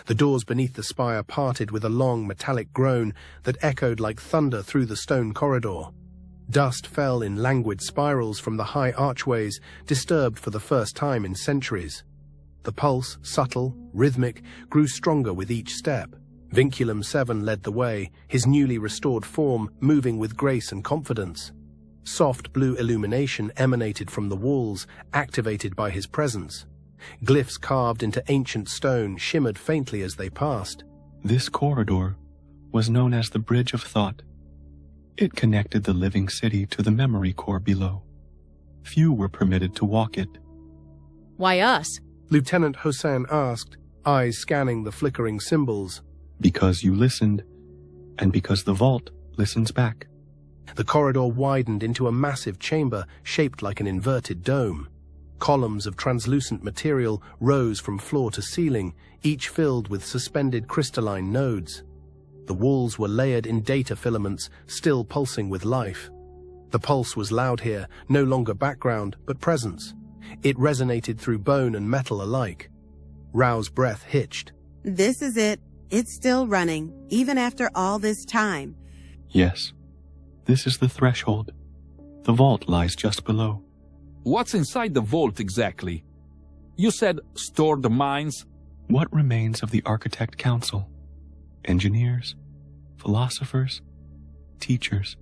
The doors beneath the spire parted with a long metallic groan that echoed like thunder through the stone corridor. Dust fell in languid spirals from the high archways, disturbed for the first time in centuries. The pulse, subtle, rhythmic, grew stronger with each step. Vinculum-7 led the way, his newly restored form moving with grace and confidence. Soft blue illumination emanated from the walls, activated by his presence. Glyphs carved into ancient stone shimmered faintly as they passed. This corridor was known as the Bridge of Thought. It connected the living city to the memory core below. Few were permitted to walk it. Why us? Lieutenant Hossein asked, eyes scanning the flickering symbols. Because you listened, and because the vault listens back. The corridor widened into a massive chamber shaped like an inverted dome. Columns of translucent material rose from floor to ceiling, each filled with suspended crystalline nodes. The walls were layered in data filaments, still pulsing with life. The pulse was loud here, no longer background, but presence. It resonated through bone and metal alike. Rao's breath hitched. This is it. It's still running, even after all this time. Yes. This is the threshold. The vault lies just below. What's inside the vault exactly? You said stored mines? What remains of the Architect Council? Engineers, philosophers, teachers.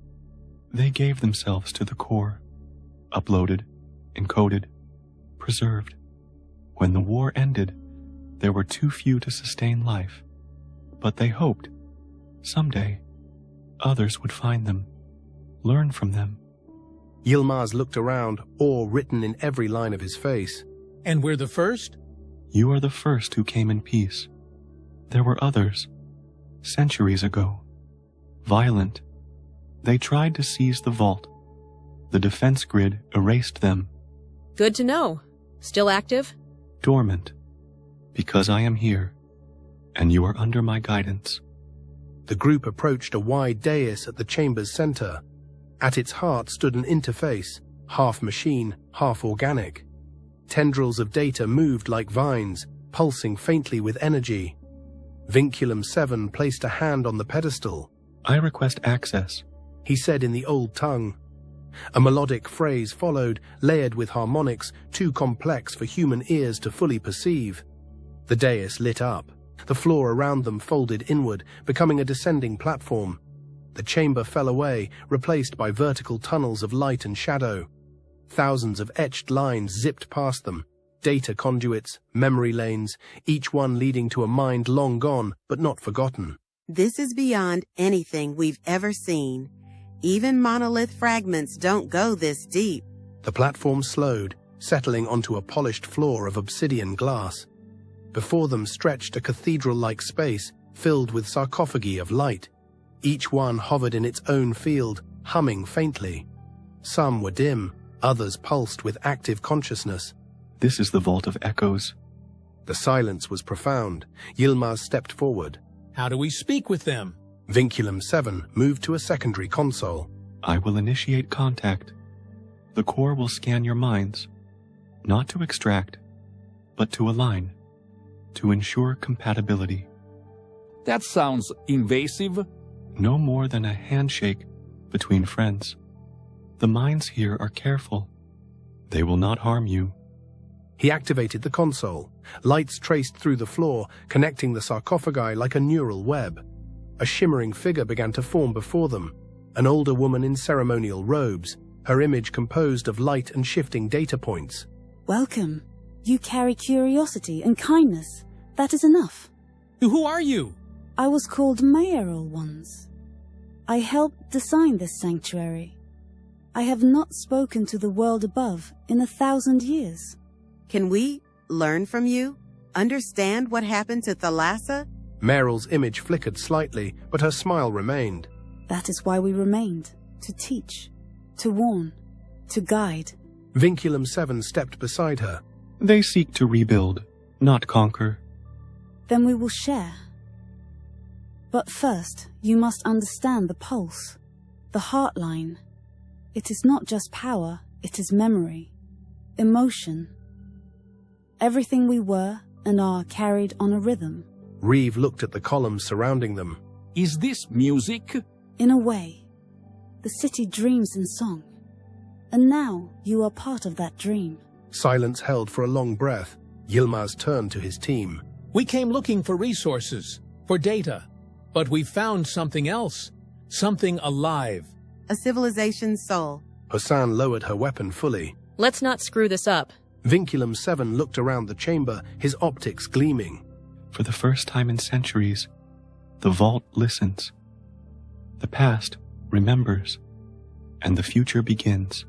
They gave themselves to the core. Uploaded, encoded, preserved. When the war ended, there were too few to sustain life. But they hoped, someday, others would find them, learn from them. Yilmaz looked around, awe written in every line of his face. And we're the first? You are the first who came in peace. There were others, centuries ago. Violent. They tried to seize the vault. The defense grid erased them. Good to know. Still active? Dormant. Because I am here, and you are under my guidance. The group approached a wide dais at the chamber's center. At its heart stood an interface, half machine, half organic. Tendrils of data moved like vines, pulsing faintly with energy. Vinculum-7 placed a hand on the pedestal. I request access, he said in the old tongue. A melodic phrase followed, layered with harmonics too complex for human ears to fully perceive. The dais lit up. The floor around them folded inward, becoming a descending platform. The chamber fell away, replaced by vertical tunnels of light and shadow. Thousands of etched lines zipped past them. Data conduits, memory lanes, each one leading to a mind long gone, but not forgotten. This is beyond anything we've ever seen. Even monolith fragments don't go this deep. The platform slowed, settling onto a polished floor of obsidian glass. Before them stretched a cathedral-like space filled with sarcophagi of light. Each one hovered in its own field, humming faintly. Some were dim, others pulsed with active consciousness. This is the Vault of Echoes. The silence was profound. Yilmaz stepped forward. How do we speak with them? Vinculum-7 moved to a secondary console. I will initiate contact. The core will scan your minds, not to extract, but to align, to ensure compatibility. That sounds invasive. No more than a handshake between friends. The minds here are careful. They will not harm you. He activated the console. Lights traced through the floor, connecting the sarcophagi like a neural web. A shimmering figure began to form before them. An older woman in ceremonial robes, her image composed of light and shifting data points. Welcome. You carry curiosity and kindness. That is enough. Who are you? I was called mayoral once. I helped design this sanctuary. I have not spoken to the world above in 1,000 years. Can we learn from you? Understand what happened to Thalassa? Meryl's image flickered slightly, but her smile remained. That is why we remained. To teach, to warn, to guide. Vinculum-7 stepped beside her. They seek to rebuild, not conquer. Then we will share. But first, you must understand the pulse, the heartline. It is not just power, it is memory, emotion. Everything we were and are carried on a rhythm. Reeve looked at the columns surrounding them. Is this music? In a way, the city dreams in song. And now you are part of that dream. Silence held for a long breath. Yilmaz turned to his team. We came looking for resources, for data, but we found something else, something alive. A civilization's soul. Hassan lowered her weapon fully. Let's not screw this up. Vinculum-7 looked around the chamber, his optics gleaming. For the first time in centuries, the vault listens. The past remembers, and the future begins.